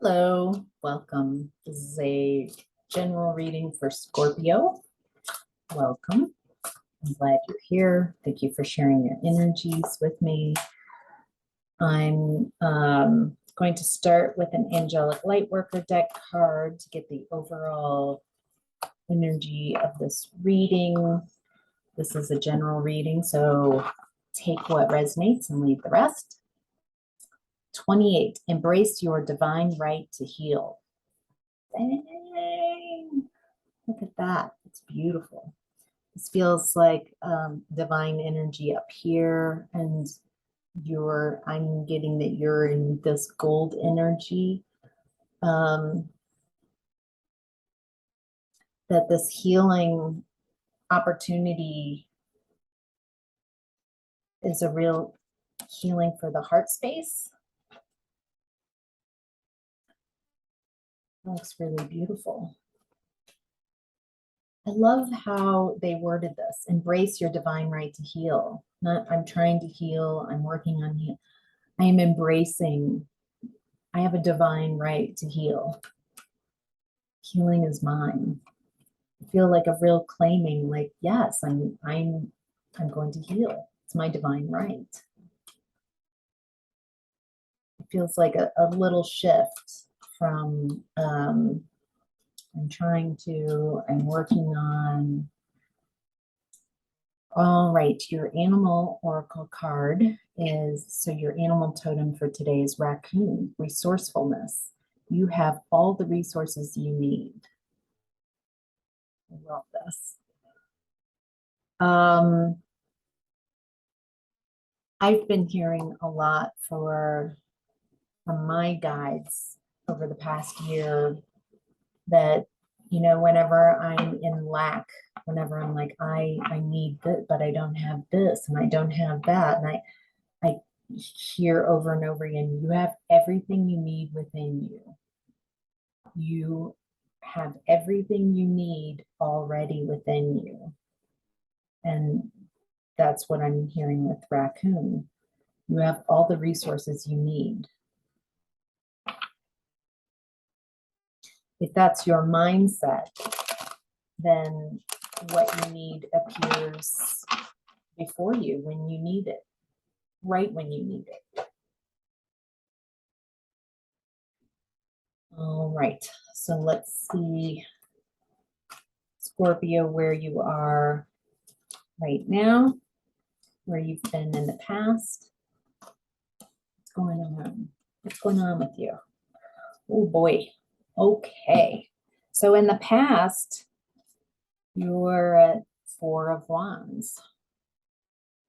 Hello, welcome. This is a general reading for Scorpio. Welcome. I'm glad you're here. Thank you for sharing your energies with me. I'm going to start with an Angelic Lightworker deck card to get the overall energy of this reading. This is a general reading, so take what resonates and leave the rest. 28, embrace your divine right to heal. Dang. Look at that. It's beautiful. This feels like divine energy up here, and I'm getting that you're in this gold energy. That this healing opportunity is a real healing for the heart space. It looks really beautiful. I love how they worded this. Embrace your divine right to heal. Not, I'm trying to heal. I'm working on heal. I am embracing. I have a divine right to heal. Healing is mine. I feel like a real claiming, like, yes, I'm going to heal. It's my divine right. It feels like a little shift from I'm working on. All right, your animal oracle card is, so your animal totem for today is raccoon, resourcefulness. You have all the resources you need. I love this. I've been hearing a lot from my guides over the past year that, whenever I'm in lack, whenever I'm like, I need this, but I don't have this and I don't have that. And I hear over and over again, you have everything you need within you. You have everything you need already within you. And that's what I'm hearing with raccoon. You have all the resources you need. If that's your mindset, then what you need appears before you when you need it, right when you need it. All right, so let's see, Scorpio, where you are right now, where you've been in the past. What's going on? What's going on with you? Oh boy. Okay. So in the past, you were at 4 of Wands.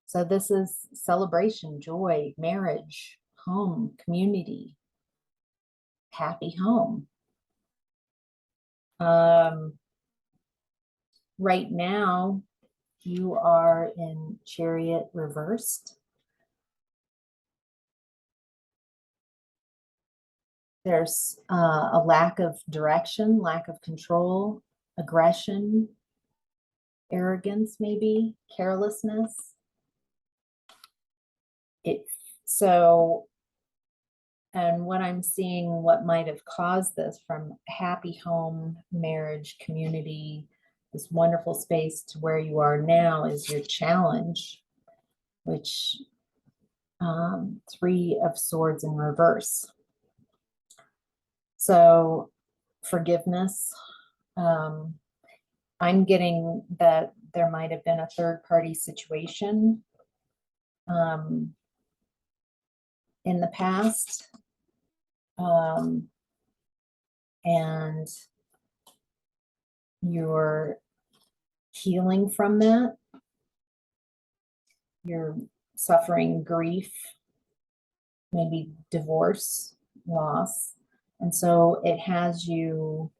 So this is celebration, joy, marriage, home, community, happy home. Right now, you are in Chariot reversed. There's a lack of direction, lack of control, aggression, arrogance, maybe carelessness. And what I'm seeing, what might have caused this, from happy home, marriage, community, this wonderful space to where you are now, is your challenge, which 3 of Swords in reverse. So forgiveness. I'm getting that there might have been a third-party situation in the past. And you're healing from that. You're suffering grief, maybe divorce, loss. And so it has you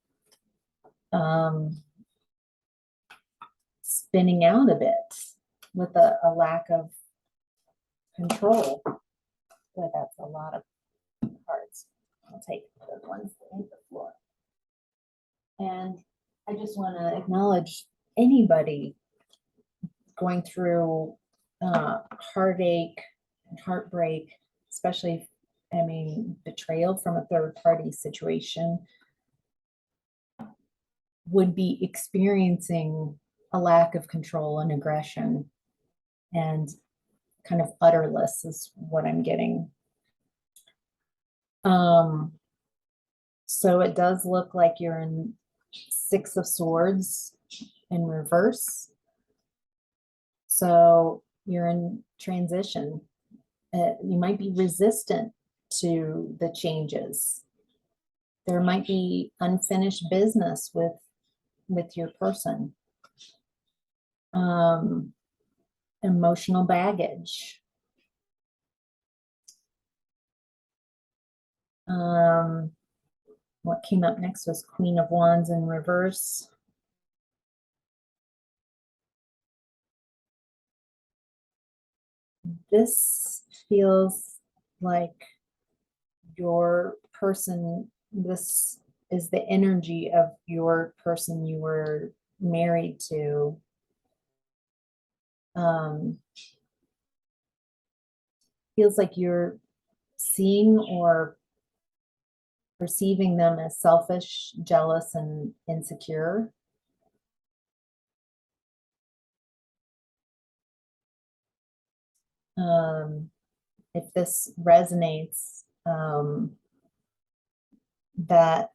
spinning out a bit with a lack of control. Boy, that's a lot of cards. I'll take those ones that hit the floor. And I just want to acknowledge anybody going through heartache and heartbreak, especially I mean, betrayal from a third party situation would be experiencing a lack of control and aggression and kind of utterless is what I'm getting. So it does look like you're in Six of Swords in reverse. So you're in transition. You might be resistant to the changes. There might be unfinished business with your person. Emotional baggage. What came up next was Queen of Wands in reverse. This feels like your person, this is the energy of your person you were married to. Feels like you're seeing or perceiving them as selfish, jealous, and insecure. If this resonates, that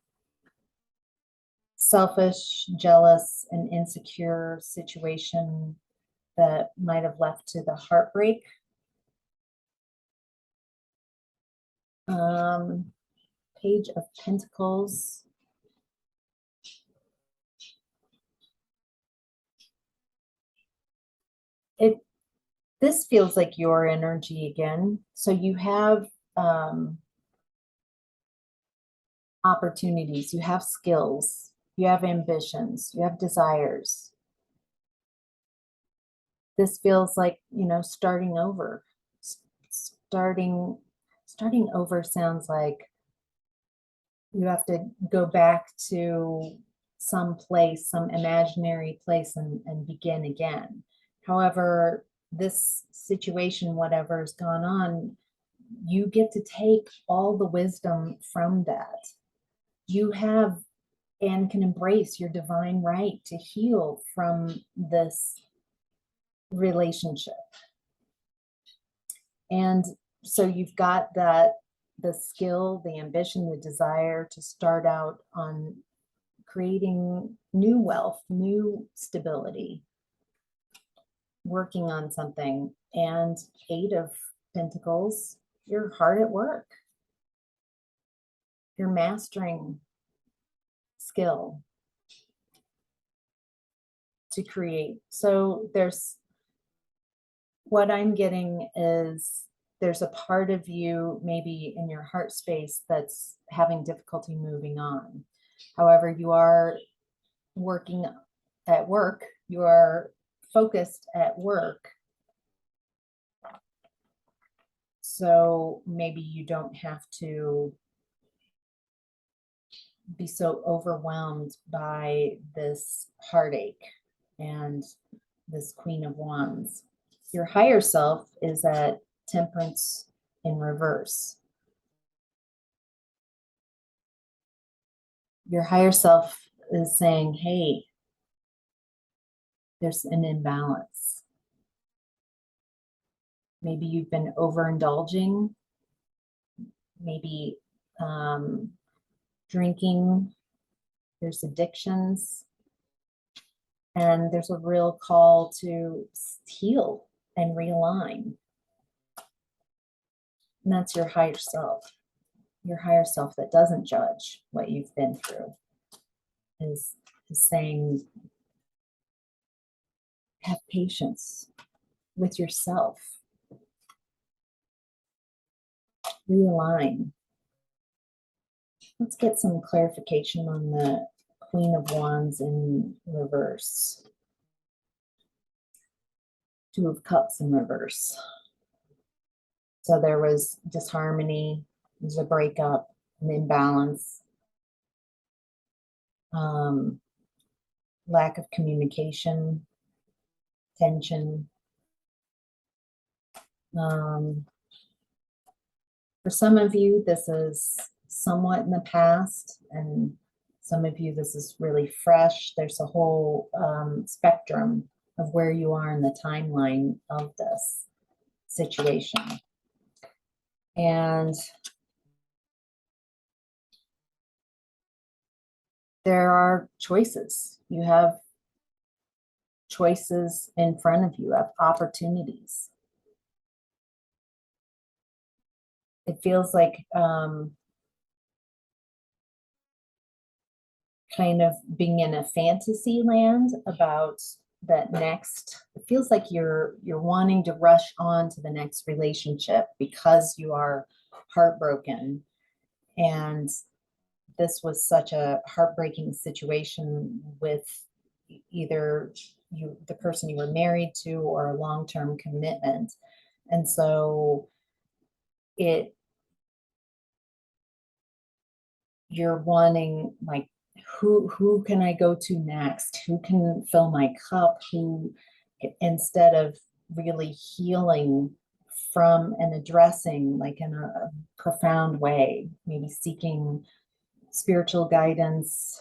selfish, jealous, and insecure situation that might have left to the heartbreak. Page of Pentacles. This feels like your energy again. So you have opportunities, you have skills, you have ambitions, you have desires. This feels like, you know, starting over. Starting over sounds like you have to go back to some place, some imaginary place, and begin again. However, this situation, whatever's gone on, you get to take all the wisdom from that. You have and can embrace your divine right to heal from this relationship. And so you've got that, the skill, the ambition, the desire to start out on creating new wealth, new stability, working on something. And Eight of Pentacles, you're hard at work. You're mastering skill to create. So there's, what I'm getting is there's a part of you maybe in your heart space that's having difficulty moving on. However, you are working at work, you are focused at work. So maybe you don't have to be so overwhelmed by this heartache and this Queen of Wands. Your higher self is at Temperance in reverse. Your higher self is saying, hey, there's an imbalance. Maybe you've been overindulging, maybe drinking, there's addictions, and there's a real call to heal and realign. And that's your higher self that doesn't judge what you've been through, is saying, have patience with yourself, realign. Let's get some clarification on the Queen of Wands in reverse. Two of Cups in reverse. So there was disharmony, there's a breakup, an imbalance, lack of communication, tension. For some of you, this is somewhat in the past, and some of you, this is really fresh. There's a whole spectrum of where you are in the timeline of this situation. And there are choices. You have choices in front of you, have opportunities. It feels like kind of being in a fantasy land about that next. It feels like you're wanting to rush on to the next relationship because you are heartbroken, and this was such a heartbreaking situation with either you, the person you were married to, or a long-term commitment. And so you're wanting, like, who can I go to next? Who can fill my cup? Who, instead of really healing from and addressing, like in a profound way, maybe seeking spiritual guidance,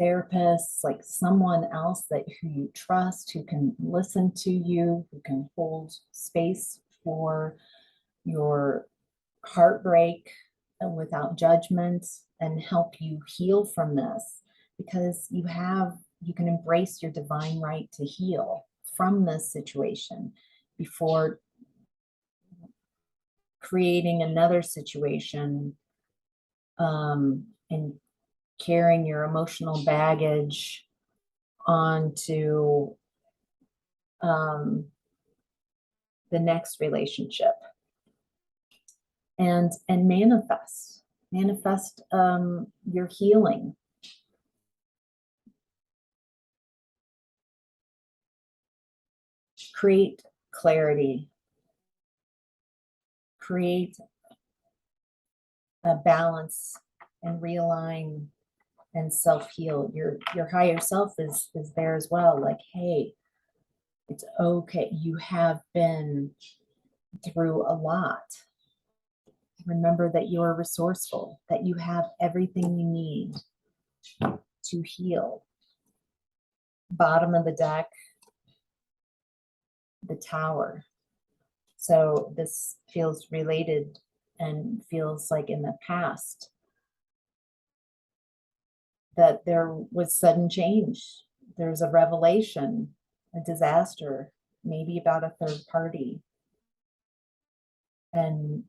therapists, like someone else that who you trust, who can listen to you, who can hold space for your heartbreak without judgment and help you heal from this, because you can embrace your divine right to heal from this situation before creating another situation, and carrying your emotional baggage onto the next relationship. And manifest your healing. Create clarity, create a balance, and realign and self-heal. Your higher self is there as well, like, hey, it's okay, you have been through a lot. Remember that you're resourceful, that you have everything you need to heal. Bottom of the deck, the Tower. So this feels related and feels like in the past that there was sudden change. There's a revelation, a disaster, maybe about a third party. And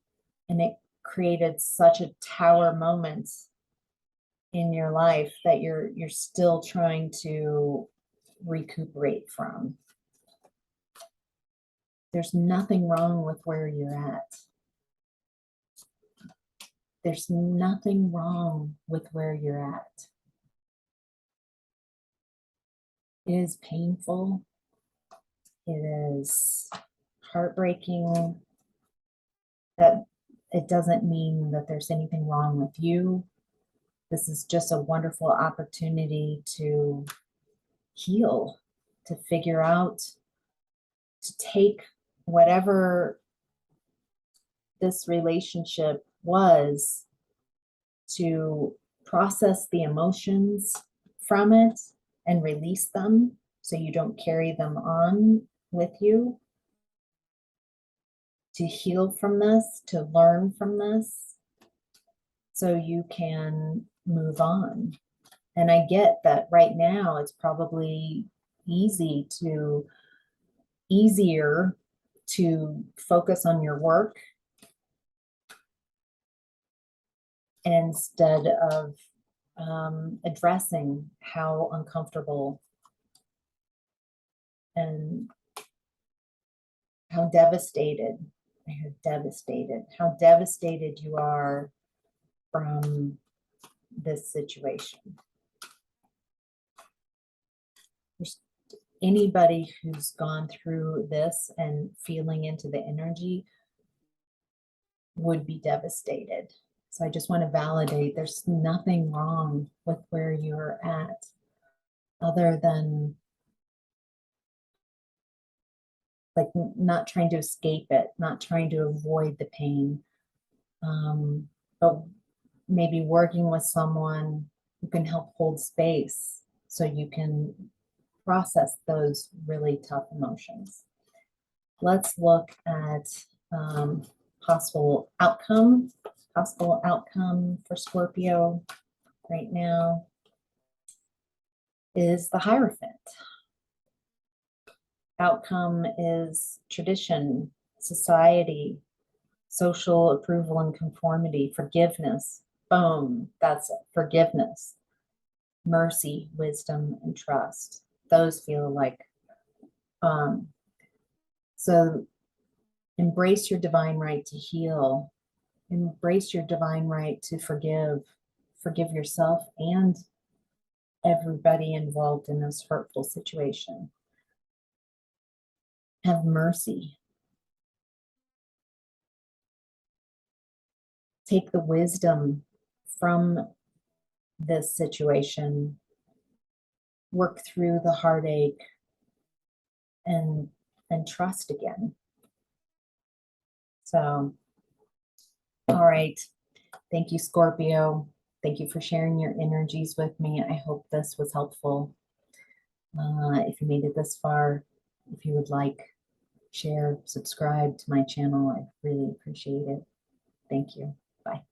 it created such a tower moment in your life that you're still trying to recuperate from. There's nothing wrong with where you're at. There's nothing wrong with where you're at. It is painful. It is heartbreaking. That it doesn't mean that there's anything wrong with you. This is just a wonderful opportunity to heal, to figure out, to take whatever this relationship was, to process the emotions from it and release them so you don't carry them on with you, to heal from this, to learn from this, so you can move on. And I get that right now it's probably easier to focus on your work instead of addressing how uncomfortable and how devastated, how devastated you are from this situation. There's anybody who's gone through this and feeling into the energy would be devastated. So I just want to validate there's nothing wrong with where you're at, other than like not trying to escape it, not trying to avoid the pain, but maybe working with someone who can help hold space so you can process those really tough emotions. Let's look at possible outcome. Possible outcome for Scorpio right now is the Hierophant. Outcome is tradition, society, social approval and conformity, forgiveness. Boom, that's it. Forgiveness, mercy, wisdom, and trust. Those feel like, so embrace your divine right to heal. Embrace your divine right to forgive. Forgive yourself and everybody involved in this hurtful situation. Have mercy. Take the wisdom from this situation, work through the heartache, and trust again. So, all right. Thank you, Scorpio. Thank you for sharing your energies with me. I hope this was helpful. If you made it this far, if you would like, share, subscribe to my channel, I really appreciate it. Thank you. Bye.